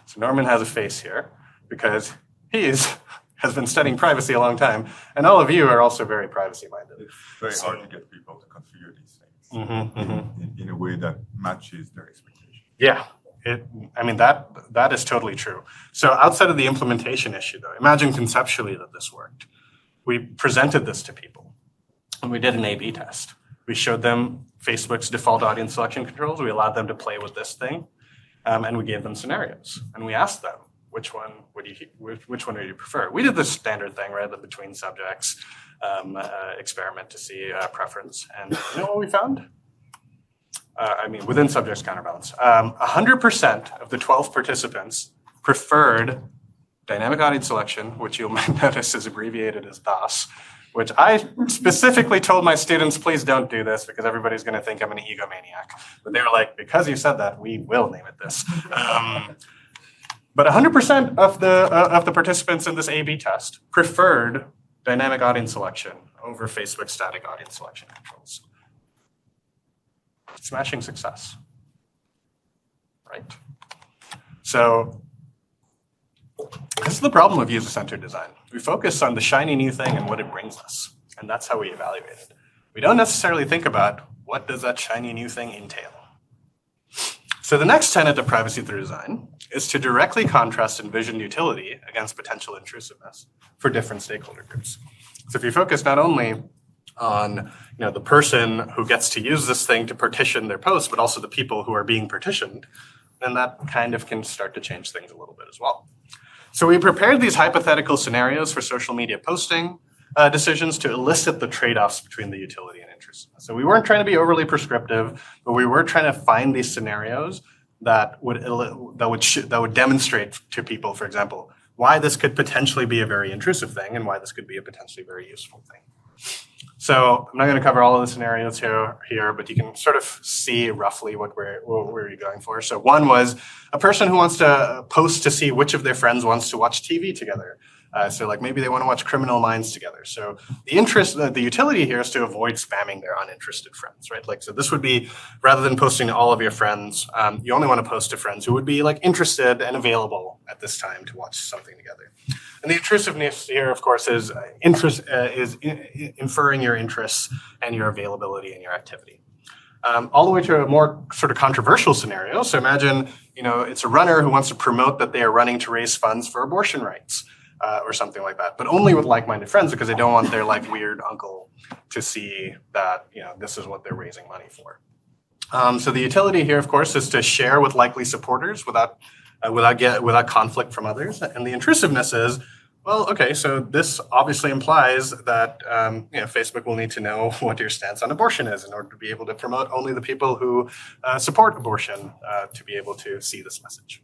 So Norman has a face here because he has been studying privacy a long time, and all of you are also very privacy-minded. It's very hard to get people to configure these things in a way that matches their expectations. Yeah, that is totally true. So outside of the implementation issue, though, imagine conceptually that this worked. We presented this to people. And we did an A/B test. We showed them Facebook's default audience selection controls. We allowed them to play with this thing, and we gave them scenarios. And we asked them, which one would you prefer? We did the standard thing, right? The between subjects experiment to see preference. And you know what we found? Within subjects counterbalance, 100% of the 12 participants preferred dynamic audience selection, which you'll notice is abbreviated as DOS, which I specifically told my students, please don't do this because everybody's going to think I'm an egomaniac. But they were like, because you said that, we will name it this. But 100% of the participants in this A/B test preferred dynamic audience selection over Facebook's static audience selection controls. Smashing success, right? So this is the problem with user-centered design. We focus on the shiny new thing and what it brings us, and that's how we evaluate it. We don't necessarily think about what does that shiny new thing entail. So the next tenet of privacy through design is to directly contrast envisioned utility against potential intrusiveness for different stakeholder groups. So if you focus not only on the person who gets to use this thing to partition their posts, but also the people who are being partitioned, then that kind of can start to change things a little bit as well. So we prepared these hypothetical scenarios for social media posting decisions to elicit the trade-offs between the utility and intrusiveness. So we weren't trying to be overly prescriptive, but we were trying to find these scenarios that would demonstrate to people, for example, why this could potentially be a very intrusive thing and why this could be a potentially very useful thing. So I'm not going to cover all of the scenarios here, but you can sort of see roughly what we're going for. So one was a person who wants to post to see which of their friends wants to watch TV together. So like maybe they want to watch Criminal Minds together. So the utility here is to avoid spamming their uninterested friends, right? Like, so this would be, rather than posting to all of your friends, you only want to post to friends who would be like interested and available at this time to watch something together. And the intrusiveness here, of course, is inferring your interests and your availability and your activity. All the way to a more sort of controversial scenario. So imagine, it's a runner who wants to promote that they are running to raise funds for abortion rights. Or something like that, but only with like-minded friends because they don't want their like weird uncle to see that this is what they're raising money for. So the utility here, of course, is to share with likely supporters without conflict from others. And the intrusiveness is, well, okay, so this obviously implies that Facebook will need to know what your stance on abortion is in order to be able to promote only the people who support abortion to be able to see this message.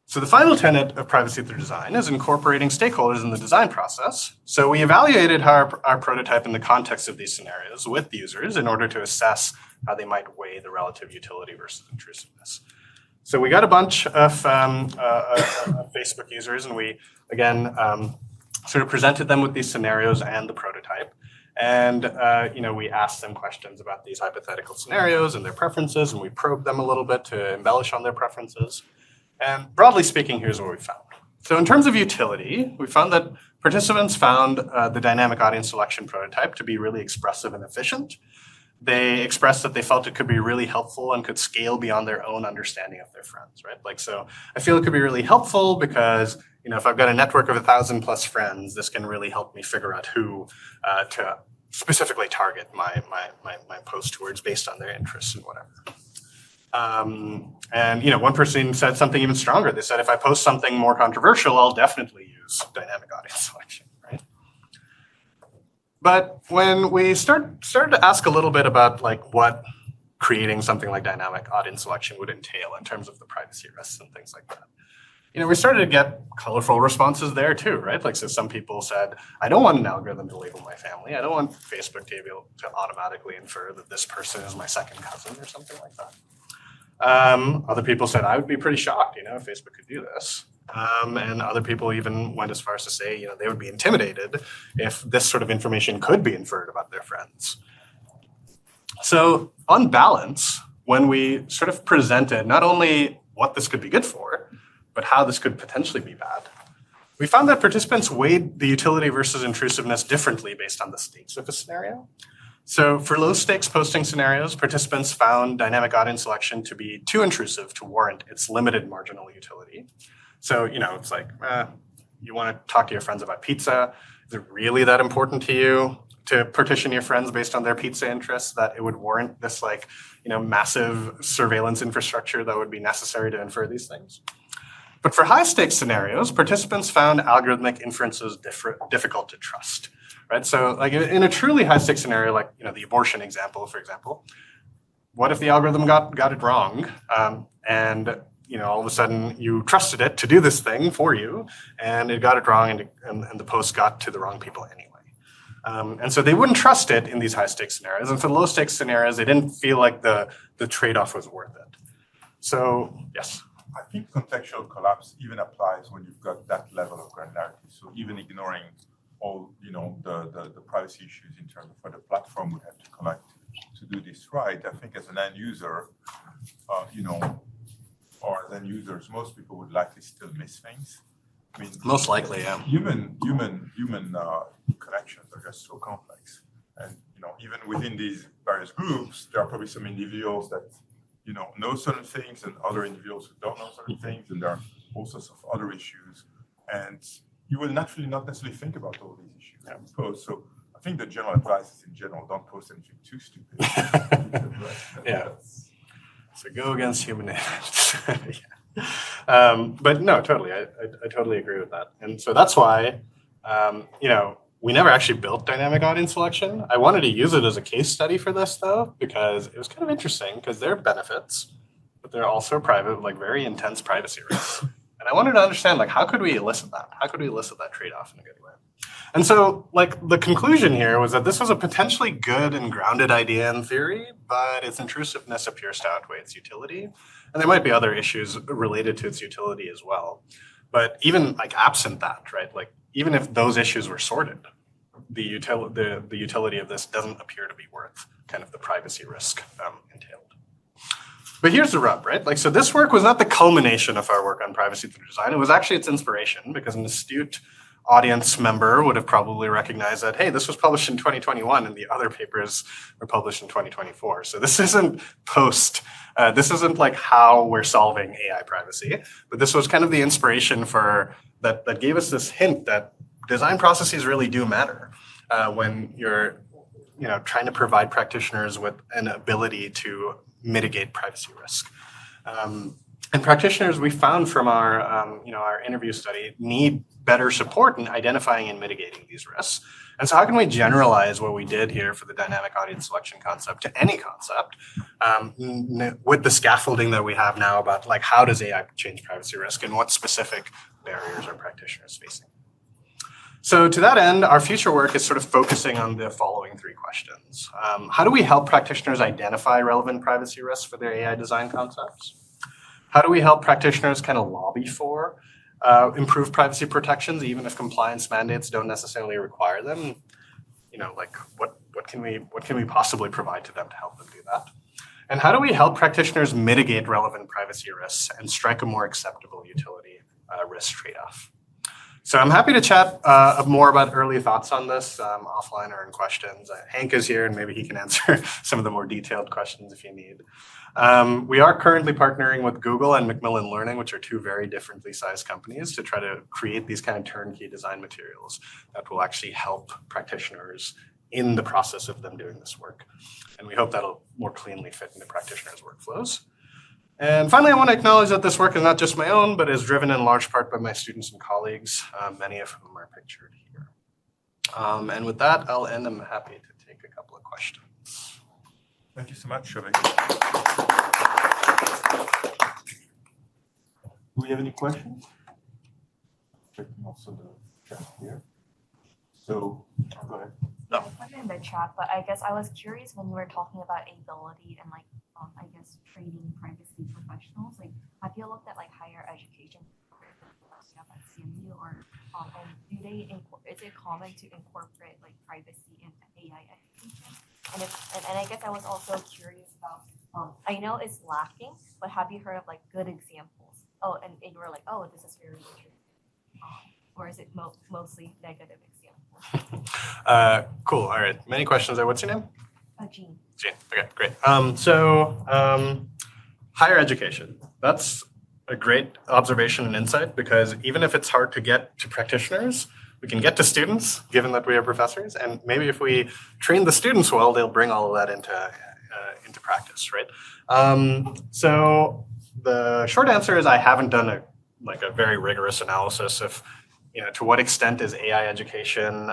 So the final tenet of privacy through design is incorporating stakeholders in the design process. So we evaluated our prototype in the context of these scenarios with users in order to assess how they might weigh the relative utility versus intrusiveness. So we got a bunch of Facebook users, and we, again, sort of presented them with these scenarios and the prototype. And we asked them questions about these hypothetical scenarios and their preferences, and we probed them a little bit to embellish on their preferences. And broadly speaking, here's what we found. So in terms of utility, we found that participants found the dynamic audience selection prototype to be really expressive and efficient. They expressed that they felt it could be really helpful and could scale beyond their own understanding of their friends, right? Like, so I feel it could be really helpful because, if I've got a network of 1,000+ friends, this can really help me figure out who to specifically target my post towards based on their interests and whatever. And one person said something even stronger. They said, if I post something more controversial, I'll definitely use dynamic audience selection, right? But when we started to ask a little bit about like what creating something like dynamic audience selection would entail in terms of the privacy risks and things like that, we started to get colorful responses there too, right? Like, so some people said, I don't want an algorithm to label my family. I don't want Facebook to be able to automatically infer that this person is my second cousin or something like that. Other people said, I would be pretty shocked, if Facebook could do this. And other people even went as far as to say, they would be intimidated if this sort of information could be inferred about their friends. So on balance, when we sort of presented not only what this could be good for, but how this could potentially be bad, we found that participants weighed the utility versus intrusiveness differently based on the stakes of a scenario. So for low stakes posting scenarios, participants found dynamic audience selection to be too intrusive to warrant its limited marginal utility. So, it's like, you want to talk to your friends about pizza. Is it really that important to you to partition your friends based on their pizza interests that it would warrant this massive surveillance infrastructure that would be necessary to infer these things? But for high stakes scenarios, participants found algorithmic inferences difficult to trust. Right? So like in a truly high stakes scenario, like the abortion example, for example, what if the algorithm got it wrong and all of a sudden you trusted it to do this thing for you and it got it wrong and the post got to the wrong people anyway. And so they wouldn't trust it in these high stakes scenarios. And for the low stakes scenarios, they didn't feel like the trade-off was worth it. So, yes. I think contextual collapse even applies when you've got that level of granularity. So even ignoring all the privacy issues in terms of what the platform would have to collect to do this right, I think as an end user, or as end users, most people would likely still miss things. I mean, most likely, yeah. Human connections are just so complex, and even within these various groups, there are probably some individuals that know certain things, and other individuals who don't know certain things, and there are all sorts of other issues, and you will naturally not necessarily think about all these issues when you post. So I think the general advice is, in general, don't post anything too stupid. Yeah. So go against human nature. Yeah. But no, totally. I totally agree with that. And so that's why, we never actually built dynamic audience selection. I wanted to use it as a case study for this, though, because it was kind of interesting because there are benefits, but they're also private, like very intense privacy risks. And I wanted to understand, how could we elicit that? How could we elicit that trade-off in a good way? And so, like, the conclusion here was that this was a potentially good and grounded idea in theory, but its intrusiveness appears to outweigh its utility. And there might be other issues related to its utility as well. But even like absent that, right? Like, even if those issues were sorted, the utility of this doesn't appear to be worth kind of the privacy risk entailed. But here's the rub, right? Like, so this work was not the culmination of our work on privacy through design. It was actually its inspiration, because an astute audience member would have probably recognized that, hey, this was published in 2021 and the other papers were published in 2024. So this isn't this isn't like how we're solving AI privacy, but this was kind of the inspiration for that gave us this hint that design processes really do matter when you're trying to provide practitioners with an ability to mitigate privacy risk. And practitioners, we found from our interview study, need better support in identifying and mitigating these risks. And so how can we generalize what we did here for the dynamic audience selection concept to any concept with the scaffolding that we have now about like how does AI change privacy risk and what specific barriers are practitioners facing? So to that end, our future work is sort of focusing on the following three questions. How do we help practitioners identify relevant privacy risks for their AI design concepts? How do we help practitioners kind of lobby for improved privacy protections, even if compliance mandates don't necessarily require them? Like what can we possibly provide to them to help them do that? And how do we help practitioners mitigate relevant privacy risks and strike a more acceptable utility risk trade-off? So I'm happy to chat more about early thoughts on this offline or in questions. Hank is here and maybe he can answer some of the more detailed questions if you need. We are currently partnering with Google and Macmillan Learning, which are two very differently sized companies, to try to create these kind of turnkey design materials that will actually help practitioners in the process of them doing this work. And we hope that'll more cleanly fit into practitioners' workflows. And finally, I want to acknowledge that this work is not just my own, but is driven in large part by my students and colleagues, many of whom are pictured here. And with that, I'll end. I'm happy to take a couple of questions. Thank you so much, Sauvik. Do we have any questions? Checking also the chat here. So, go ahead. I put it in the chat, but I guess I was curious when you were talking about ability and like, I guess training privacy professionals. Like, have you looked at like higher education at CMU or and do they is it common to incorporate like privacy in AI education? And I guess I was also curious about I know it's lacking, but have you heard of like good examples? Oh, and you were like, oh, this is very interesting. Or is it mostly negative examples? Cool. All right. Many questions there. What's your name? Jean. Jean. Okay, great. Higher education. That's a great observation and insight, because even if it's hard to get to practitioners, we can get to students, given that we are professors. And maybe if we train the students well, they'll bring all of that into practice, right? So the short answer is I haven't done a very rigorous analysis of to what extent does AI education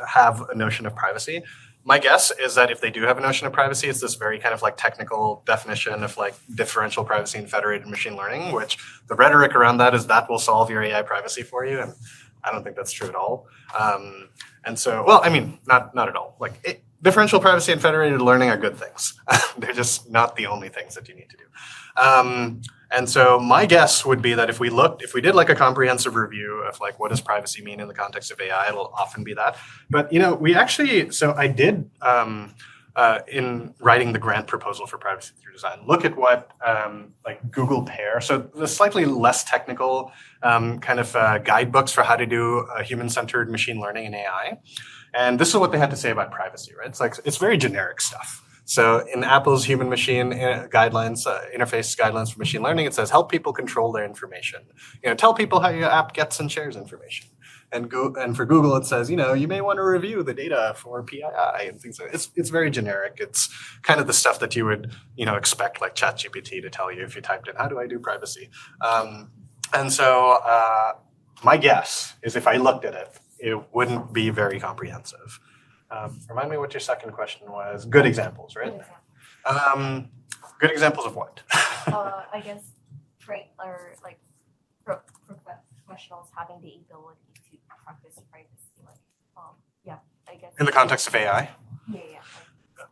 have a notion of privacy. My guess is that if they do have a notion of privacy, it's this very kind of like technical definition of like differential privacy and federated machine learning, which the rhetoric around that is that will solve your AI privacy for you. And I don't think that's true at all. And so, well, I mean, not at all. Differential privacy and federated learning are good things. They're just not the only things that you need to do. And so my guess would be that if we did like a comprehensive review of like what does privacy mean in the context of AI, it'll often be that. But I did in writing the grant proposal for privacy through design, look at what like Google Pair, so the slightly less technical kind of guidebooks for how to do human-centered machine learning and AI. And this is what they had to say about privacy, right? It's very generic stuff. So in Apple's human machine guidelines, interface guidelines for machine learning, it says help people control their information. Tell people how your app gets and shares information. And for Google, it says, you may want to review the data for PII and things like that. It's very generic. It's kind of the stuff that you would, expect like ChatGPT to tell you if you typed in, how do I do privacy? And so my guess is if I looked at it, it wouldn't be very comprehensive. Remind me what your second question was. Good examples, right? Good examples of what? I guess professionals having the ability to practice privacy, like Yeah, I guess. In the context of AI? Yeah.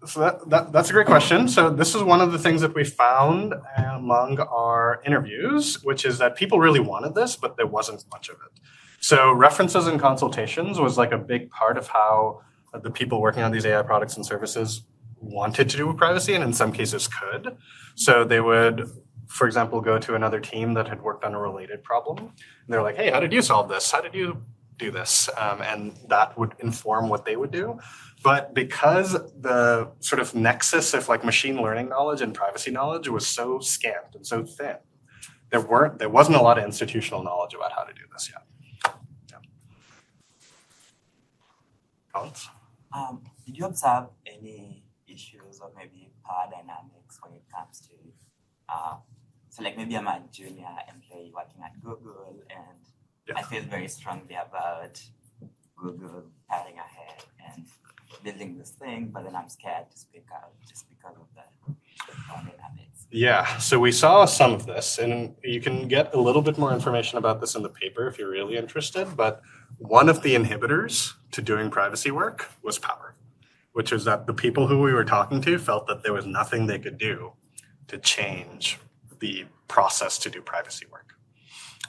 So that's a great question. So this is one of the things that we found among our interviews, which is that people really wanted this, but there wasn't much of it. So references and consultations was like a big part of how the people working on these AI products and services wanted to do with privacy, and in some cases could. So they would, for example, go to another team that had worked on a related problem. And they're like, hey, how did you solve this? How did you do this? And that would inform what they would do. But because the sort of nexus of like machine learning knowledge and privacy knowledge was so scant and so thin, there wasn't a lot of institutional knowledge about how to do this yet. Yeah. Comments? Did you observe any issues or maybe power dynamics when it comes to so like maybe I'm a junior employee working at Google and I feel very strongly about Google powering ahead and building this thing, but then I'm scared to speak out just because of the power dynamics. Yeah, so we saw some of this, and you can get a little bit more information about this in the paper if you're really interested, but one of the inhibitors to doing privacy work was power, which is that the people who we were talking to felt that there was nothing they could do to change the process to do privacy work.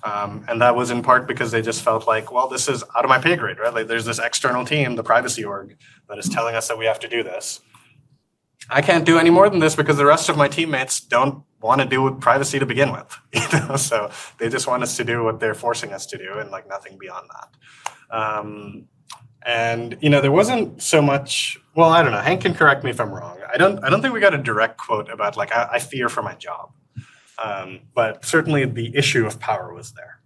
And that was in part because they just felt like, well, this is out of my pay grade, right? Like there's this external team, the privacy org, that is telling us that we have to do this. I can't do any more than this because the rest of my teammates don't want to do privacy to begin with. So they just want us to do what they're forcing us to do and like nothing beyond that. And there wasn't so much. Well, I don't know. Hank can correct me if I'm wrong. I don't think we got a direct quote about like I fear for my job. But certainly the issue of power was there.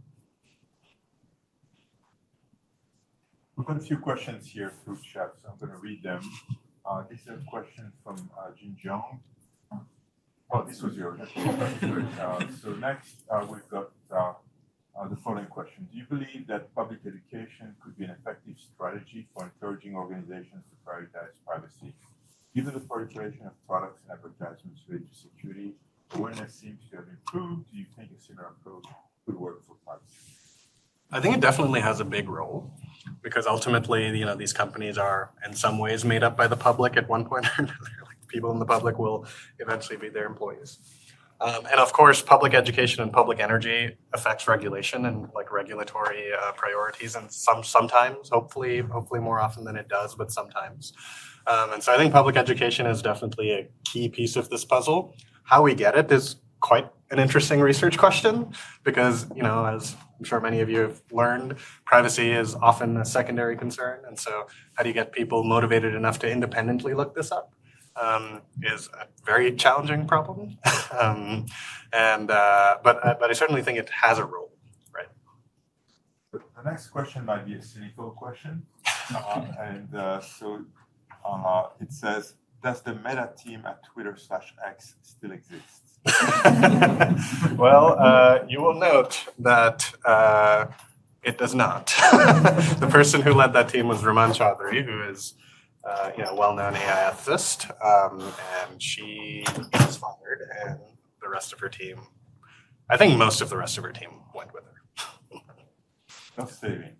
We've got a few questions here through chat, so I'm going to read them. This is a question from Jin Jong. Oh, this was yours. So next, we've got the following question. Do you believe that public education could be an effective strategy for encouraging organizations to prioritize privacy? Given the proliferation of products and advertisements related to security, awareness seems to have improved. Do you think a similar approach could work for privacy? I think it definitely has a big role because ultimately, these companies are in some ways made up by the public at one point or another. Like people in the public will eventually be their employees. And of course, public education and public energy affects regulation and like regulatory priorities, and sometimes, hopefully more often than it does, but sometimes. And so I think public education is definitely a key piece of this puzzle. How we get it is quite an interesting research question because, as I'm sure many of you have learned, privacy is often a secondary concern. And so how do you get people motivated enough to independently look this up is a very challenging problem. But I certainly think it has a role, right? The next question might be a cynical question. It says, does the Meta team at Twitter/X still exist? Well, you will note that it does not. The person who led that team was Raman Chaudhary, who is a well-known AI ethicist, and she was fired, and the rest of her team, I think most of the rest of her team went with her. No saving.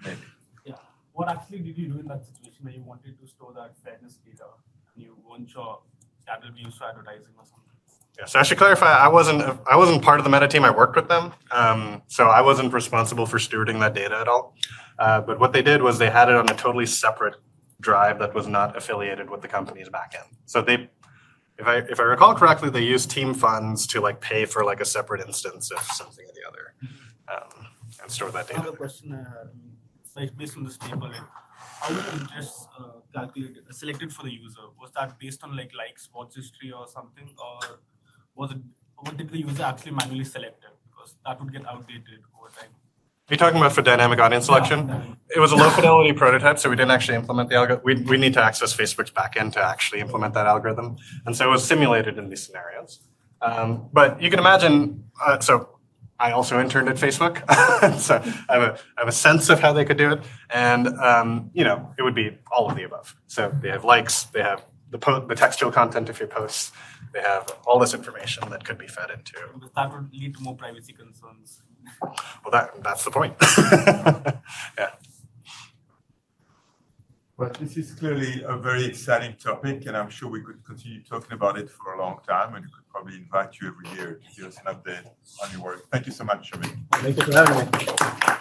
Maybe. Yeah. What actually did you do in that situation where you wanted to store that fairness data and you weren't sure that will be used for advertising or something? Yeah, so I should clarify, I wasn't part of the Meta team. I worked with them, so I wasn't responsible for stewarding that data at all. But what they did was they had it on a totally separate drive that was not affiliated with the company's backend. So they, if I recall correctly, they used team funds to like pay for like a separate instance of something or the other, and store that data. Another question, like based on this table, like, how were the interests calculated, selected for the user? Was that based on like likes, watch history or something, or what did the user actually manually select it? Because that would get outdated over time. Are you talking about for dynamic audience selection? Yeah. It was a low fidelity prototype, so we didn't actually implement the algorithm. We need to access Facebook's backend to actually implement that algorithm. And so it was simulated in these scenarios. But you can imagine, so I also interned at Facebook, so I have a sense of how they could do it. And, it would be all of the above. So they have likes, they have the textual content of your posts, they have all this information that could be fed into. Because that would lead to more privacy concerns. Well, that's the point. Yeah. Well, this is clearly a very exciting topic, and I'm sure we could continue talking about it for a long time, and we could probably invite you every year to give us an update on your work. Thank you so much, Sauvik. Thank you for having me.